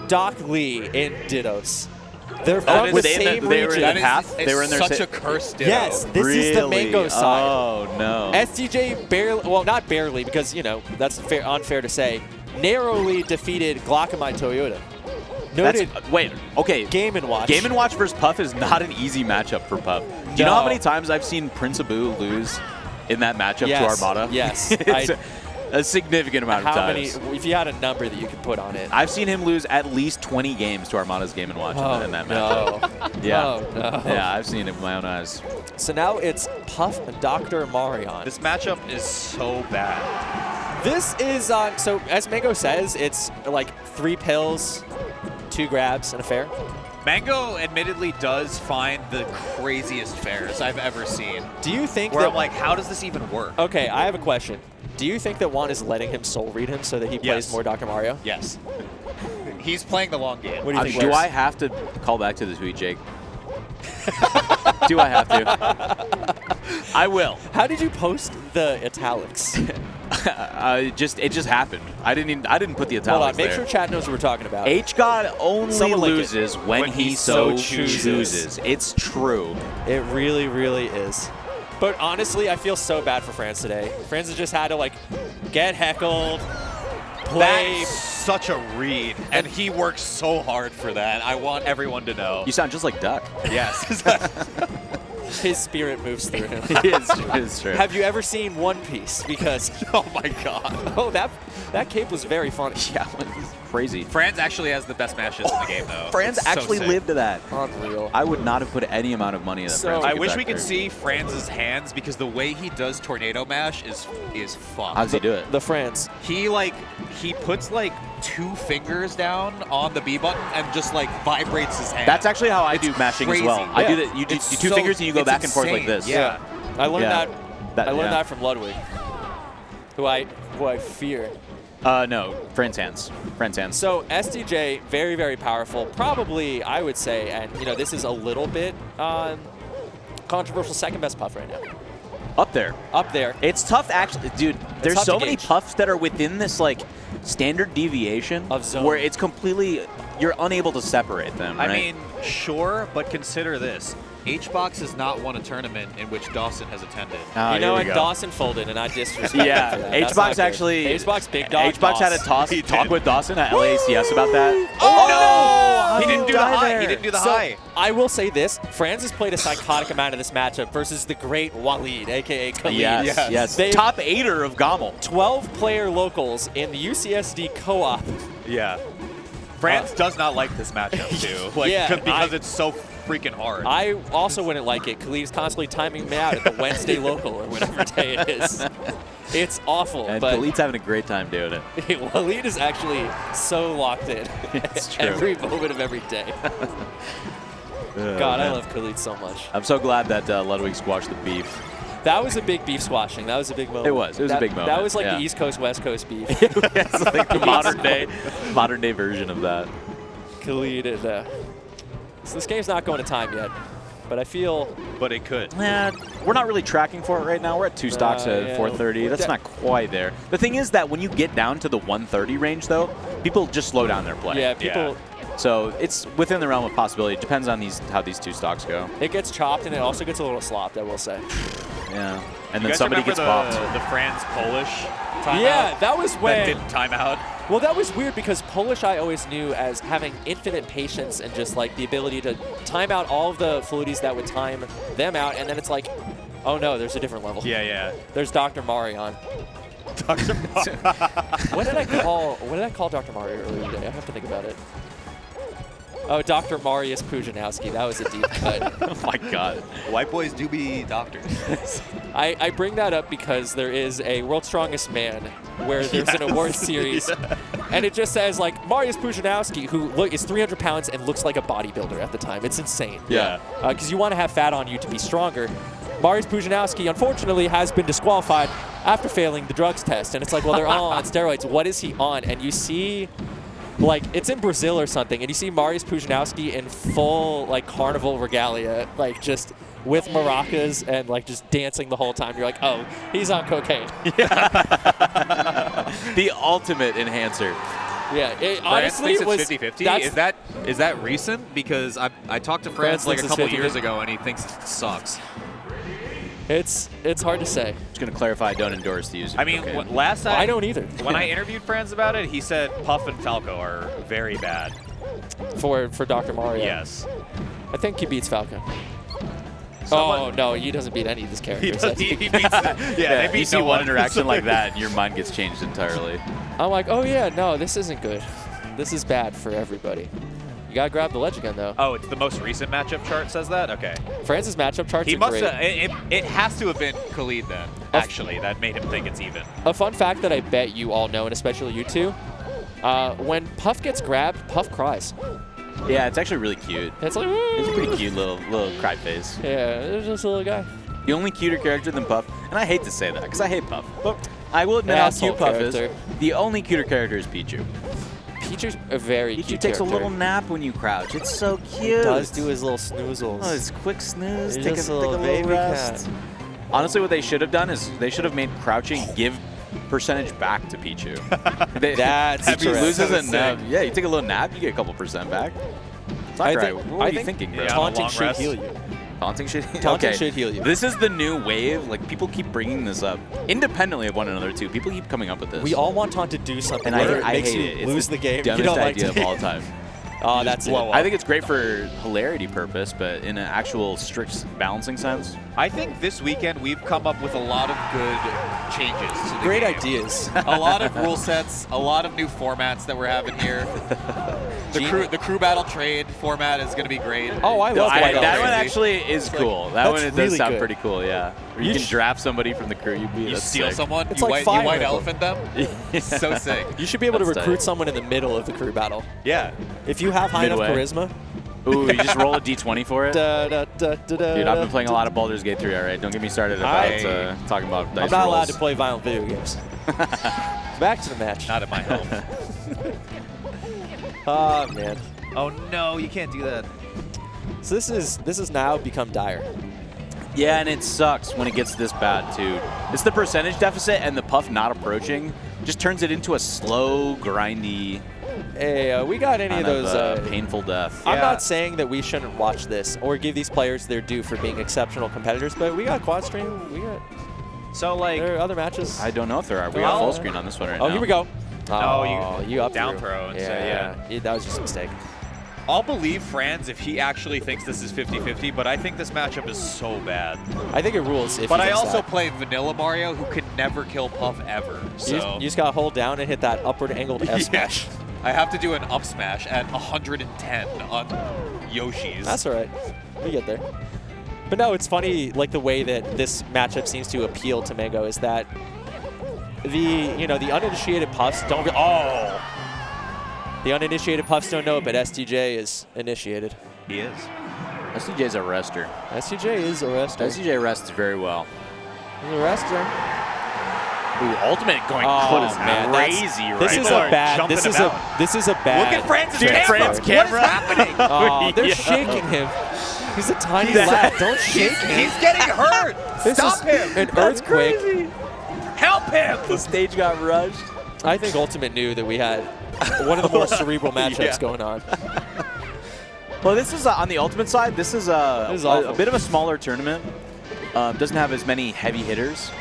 Doc Lee in Dittos. They're from the same They were region. in the path. They were in their such a cursed Ditto. Yes, this is the Mango side. Oh, no. SDJ barely, well, not barely, because, you know, that's unfair to say, narrowly defeated Glockamai Toyota. Noted. Wait, okay. Game & Watch. Game & Watch versus Puff is not an easy matchup for Puff. Do you know how many times I've seen Prince Abu lose in that matchup to Armada? Yes. It's a significant amount of times. If you had a number that you could put on it. I've seen him lose at least 20 games to Armada's Game & Watch in that matchup. No. Yeah. Oh, no. Yeah, I've seen it with my own eyes. So now it's Puff and Dr. Marion. This matchup is so bad. This is, so as Mango says, it's like 3 pills, 2 grabs, and a fair. Mango admittedly does find the craziest fairs I've ever seen. Do you think where that, I'm like, how does this even work? Okay, I have a question. Do you think that Juan is letting him soul read him so that he plays more Dr. Mario? Yes. He's playing the long game. What do you think? Do I have to call back to the tweet, Jake? Do I have to? I will. How did you post the italics? It just happened. I didn't put the italics Hold on, make there. sure chat knows what we're talking about. H-God only loses when he so chooses. chooses. It's true. It really, really is. But honestly, I feel so bad for Franz today. Franz has just had to, like, get heckled, play. That's such a read, and he works so hard for that. I want everyone to know. You sound just like Duck. Yes. His spirit moves through him. It's true. Have you ever seen One Piece? Because, oh my god. Oh, that cape was very funny. Yeah, it's crazy. Franz actually has the best matches in the game, though. Franz actually lived to that. Unreal. I would not have put any amount of money in that. So, I wish we could see Franz's hands, because the way he does tornado mash is fucked. How does he do it? The Franz. He puts like 2 fingers down on the B button and just like vibrates his hand. That's actually how I do mashing as well. I do that. You do 2 fingers and you go back and forth like this. Yeah. I learned that from Ludwig, who I fear. No, Franz hands. Franz hands. So SDJ, very, very powerful. Probably, I would say, and you know, this is a little bit controversial, second best Puff right now. Up there. Up there. It's tough, actually, dude. There's so many gauge. Puffs that are within this like standard deviation of zone where it's completely, you're unable to separate them. I right? mean, sure, but consider this. HBox has not won a tournament in which Dawson has attended. You know what? Dawson folded, and I disrespect yeah, him for that. HBox actually. HBox big dog. HBox had a talk with Dawson at LACS about that. Oh, no! He didn't do the high. He didn't do the high. I will say this: Franz has played a psychotic amount of this matchup versus the great Waleed, aka Khalid. Yes. Top 8er of Gommel. 12-player locals in the UCSD co-op. Yeah. Franz does not like this matchup too. Like, because it's so freaking hard. I also wouldn't like it. Khalid's constantly timing me out at the Wednesday local or whatever day it is. It's awful. And but Khalid's having a great time doing it. Waleed is actually so locked in. It's true. Every moment of every day. God, I love Khalid so much. I'm so glad that Ludwig squashed the beef. That was a big beef squashing. That was a big moment. It was a big moment. That was like the East Coast, West Coast beef. It's like the modern day version of that. Khalid is, so this game's not going to time yet, but I feel... But it could. We're not really tracking for it right now. We're at 2 stocks at 430. That's not quite there. The thing is that when you get down to the 130 range, though, people just slow down their play. Yeah, people... So it's within the realm of possibility. It depends on how these 2 stocks go. It gets chopped, and it also gets a little slopped, I will say. Yeah. And then somebody gets popped. The Franz Polish timeout? Yeah, that was when... That didn't time out. Well, that was weird because Polish I always knew as having infinite patience and just like the ability to time out all of the Fluties that would time them out, and then it's like, oh no, there's a different level. Yeah. There's Dr. Marion. Dr. Marion. What did I call Dr. Mario earlier today? I have to think about it. Oh, Dr. Marius Pujanowski. That was a deep cut. Oh my God. White boys do be doctors. I bring that up because there is a World's Strongest Man where there's an award series, and it just says like Marius Pujanowski, who is 300 pounds and looks like a bodybuilder at the time. It's insane. Yeah. Because you want to have fat on you to be stronger. Marius Pujanowski, unfortunately, has been disqualified after failing the drugs test, and it's like, well, they're all on steroids. What is he on? And you see. Like, it's in Brazil or something, and you see Marius Pujanowski in full, like, carnival regalia, like, just with maracas and, like, just dancing the whole time. You're like, oh, he's on cocaine. The ultimate enhancer. Yeah, France honestly, thinks it was it's 50-50. Is that recent? Because I talked to France like a couple years ago, and he thinks it sucks. It's hard to say. Just going to clarify, I don't endorse the use of I mean, cocaine. last time I don't either. When I interviewed Franz about it, he said Puff and Falco are very bad. For Dr. Mario. Yes. I think he beats Falco. Someone- Oh, no, he doesn't beat any of these characters. He beats they beat you see no one interaction like that, and your mind gets changed entirely. I'm like, oh yeah, no, this isn't good. This is bad for everybody. You gotta grab the ledge again, though. Oh, it's the most recent matchup chart says that? Okay. France's matchup charts He are must great. have, it has to have been Khalid then, actually, that made him think it's even. A fun fact that I bet you all know, and especially you two, when Puff gets grabbed, Puff cries. Yeah, it's actually really cute. It's like, It's a pretty cute little cry face. yeah, it's just a little guy. The only cuter character than Puff, and I hate to say that because I hate Puff, but I will admit how Asshole cute Puff character. is. The only cuter character is Pichu. Pichu's a very Pichu cute takes character. a little nap when you crouch. It's so cute. He does do his little snoozles. Oh, it's quick snooze. He's Take a just a little baby rest. cat. Honestly, what they should have done is they should have made crouching give percentage back to Pichu. That's if he correct. loses So a nap, yeah, you take a little nap, you get a couple percent back. It's not right. What are you thinking, bro? Yeah. Taunting long should rest. heal you. Taunting should Taunting should heal you. This is the new wave. Like, people keep bringing this up independently of one another, too. People keep coming up with this. We all want Taunt to do something. and whether I it makes hate you it. It's lose the game. You dumbest don't like idea to. of all time. Oh, that's it. blow up. I think it's great for hilarity purpose, but in an actual strict balancing sense. I think this weekend we've come up with a lot of good changes to the Great game. ideas. A lot of rule sets, a lot of new formats that we're having here. The crew battle trade format is going to be great. Oh, I love that that. one actually is cool. That one that's it does really sound good. pretty cool, yeah. Where you You can draft somebody from the crew. You steal someone, It's you, like white, Fire you white Emblem. elephant them. So sick. You should be able to That's recruit tight. someone in the middle of the crew battle. Yeah. If you have high Midway. enough charisma. Ooh, you just roll a d20 for it? Dude, Dude, I've been playing a lot of Baldur's Gate 3, all right? Don't get me started about talking about dice I'm not allowed rolls. to play violent video games. Back to the match. Not at my home. Oh, man. Oh no, you can't do that. So this has now become dire. Yeah, and it sucks when it gets this bad, too. It's the percentage deficit and the Puff not approaching just turns it into a slow, grindy, Hey, we got any of kind those... painful death. I'm Yeah. not saying that we shouldn't watch this or give these players their due for being exceptional competitors, but we got quad stream. We got So like, there are other matches. I don't know if there are. We Well- got full screen on this one right now. Oh, here we go. Oh, you up down through. throw instead, yeah. That was just a mistake. I'll believe Franz if he actually thinks this is 50-50, but I think this matchup is so bad. I think it rules. If But he I thinks also that. play Vanilla Mario, who can never kill Puff ever. You So just, you just gotta hold down and hit that upward angled F smash. I have to do an up smash at 110 on Yoshi's. That's all right. We get there. But no, it's funny, like the way that this matchup seems to appeal to Mango is that the uninitiated Puffs don't. The uninitiated Puffs don't know, but SDJ is initiated. He is. SDJ's a rester. SDJ is a wrestler. SDJ rests very well. He's a wrestler. Ooh, ultimate going Oh, man, that's- crazy right This is People a are bad. jumping This is about. this is a bad. Look at Franz's Dude, camera. Franz What camera? is happening? Oh, they're Yeah. shaking him. He's a tiny He's- lad. Don't shake him. He's getting hurt. This Stop is him. an earthquake. Help him. The stage got rushed. I think Ultimate knew that we had one of the more cerebral matchups Yeah. going on. Well, this is on the Ultimate side. This is a awful. bit of a smaller tournament. Doesn't have as many heavy hitters.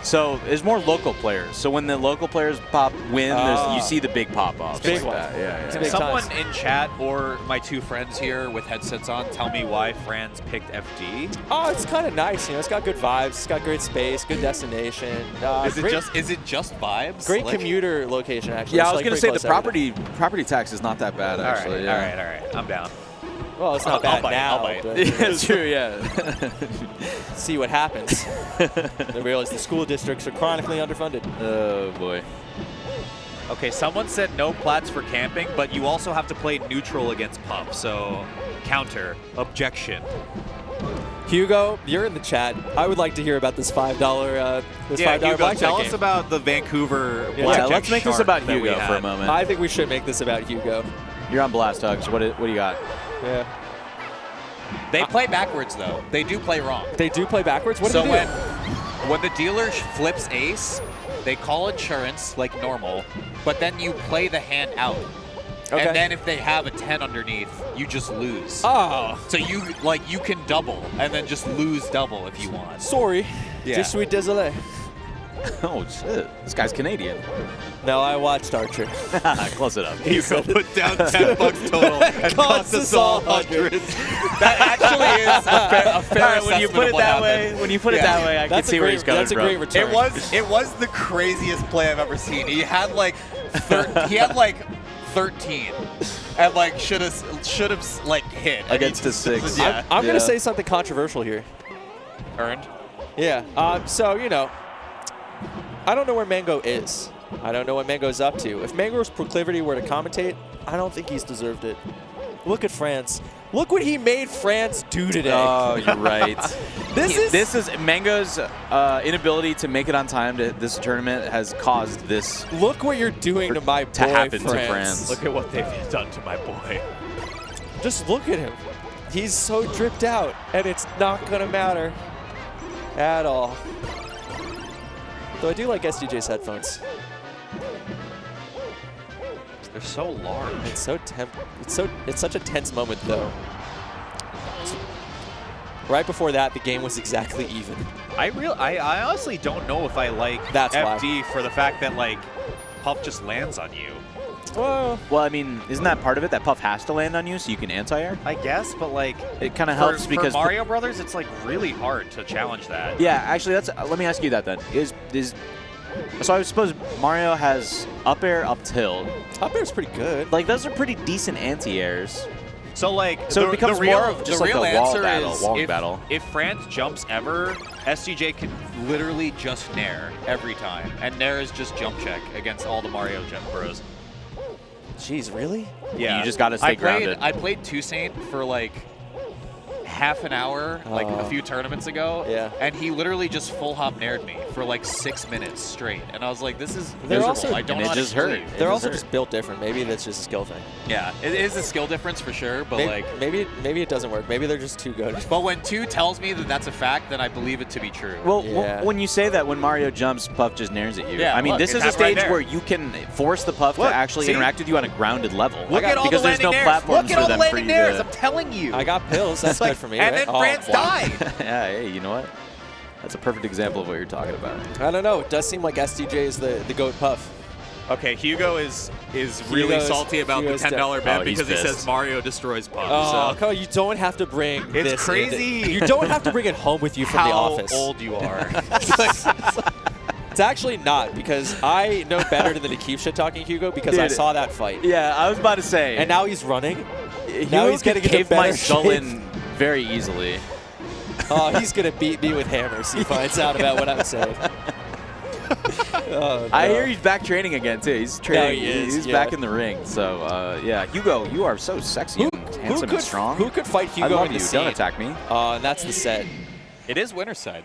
So there's more local players. So when the local players win, you see the big pop-offs. Big like one. that. Yeah, It's yeah. big Someone times. in chat or my two friends here with headsets on tell me why Franz picked FD. Oh, it's kind of nice. You know, it's got good vibes. It's got great space, good destination. Is great, it just vibes? great Like, commuter location actually? Yeah, It's, I was like, going to pretty say the close to everything. property tax is not that bad, All actually. right, yeah. all right. I'm down. Well, it's not I'll bad bite, now. I'll bite. But Yeah, it's true, yeah. see what happens. They realize the school districts are chronically underfunded. Oh, boy. Okay, someone said no plats for camping, but you also have to play neutral against Puff. So counter, objection. Hugo, you're in the chat. I would like to hear about this $5. This Yeah, $5 Hugo, blackjack tell game. us about the Vancouver Yeah, blackjack let's make this shark about that we Hugo for a had. moment. I think we should make this about Hugo. You're on blast, Hugs. What do you got? Yeah. They play backwards though. They do play wrong. They do play backwards? What do So they do? when the dealer flips ace, they call insurance like normal, but then you play the hand out. Okay. And then if they have a 10 underneath, you just lose. Oh. So you can double and then just lose double if you want. Sorry. Yeah. Je suis désolé. Oh, shit. This guy's Canadian. No, I watched Archer. Close it up. Hugo put down $10 total and cost us all hundreds. That actually is a fair All right, when you assessment put of it what that happened. way, when you put it that way, I can see where he's coming That's from. a great return. It was the craziest play I've ever seen. He had like 13 and like should have like hit Against a 6. Yeah. I'm going to say something controversial here. Earned. Yeah. So, you know, I don't know where Mango is. I don't know what Mango's up to. If Mango's proclivity were to commentate, I don't think he's deserved it. Look at Franz. Look what he made Franz do today. Oh, you're right. This is Mango's inability to make it on time to this tournament has caused this. Look what you're doing to my boy to happen Franz. to Franz. Look at what they've done to my boy. Just look at him. He's so dripped out, and it's not going to matter at all. Though I do like SDJ's headphones. They're so large. It's so it's such a tense moment though. Right before that, the game was exactly even. I honestly don't know if I like That's FD for the fact that like Puff just lands on you. Well, I mean, isn't that part of it? That Puff has to land on you so you can anti-air? I guess, but like It kind of helps because for Mario Brothers, it's like really hard to challenge that. Yeah, actually, let me ask you that then. So I suppose Mario has up air, up tilt. up air's pretty good. Like those are pretty decent anti-airs. So like, So it becomes more of just like a wall if, battle. If Franz jumps ever, SDJ can literally just nair every time, and nair is just jump check against all the Mario jump bros. Jeez, really? Yeah, you just got to stay grounded. I played Toussaint for like half an hour, like a few tournaments ago. Yeah. And he literally just full hop naired me for like 6 minutes straight, and I was like, "This is They're miserable. also- I don't and know it how just to hurt. sleep." They're also just built different. Maybe that's just a skill thing. Yeah, it is a skill difference for sure, but maybe it doesn't work. Maybe they're just too good. But when 2 tells me that that's a fact, then I believe it to be true. Well, Yeah. when you say that, when Mario jumps, Puff just nairs at you. Yeah, I mean, look, this it is a happened right stage there. where you can force the Puff Look, to actually see? interact with you on a grounded level. Look at all because the there's no landing nairs. platforms Look at for all the them for landing you nairs. to. I'm telling you. I got pills. That's Like, good for me. and right? then Franz wow. died. Yeah, hey, you know what? That's a perfect example of what you're talking about. I don't know. It does seem like SDJ is the GOAT Puff. Okay, Hugo is really Hugo's- salty about the Hugo's $10 bet Oh, he's because he pissed. says Mario destroys Puff. Oh, so come on, you don't have to bring It's this crazy. You don't have to bring it home with you from how the office. old you are. It's actually not, because I know better than to keep shit talking Hugo because I Dude. saw that fight. Yeah, I was about to say. And now he's running. Hugo now he's could getting into cave my better skull shape. in very easily. Oh, he's going to beat me with hammers. He finds out about what I'm saying. Oh, no. I hear he's back training again too. He's training. he is, he's yeah. back in the ring. So yeah, Hugo, you are so sexy and handsome and strong. Who could fight Hugo I love in you. the scene? Don't attack me. And that's the set. It is winter side, though.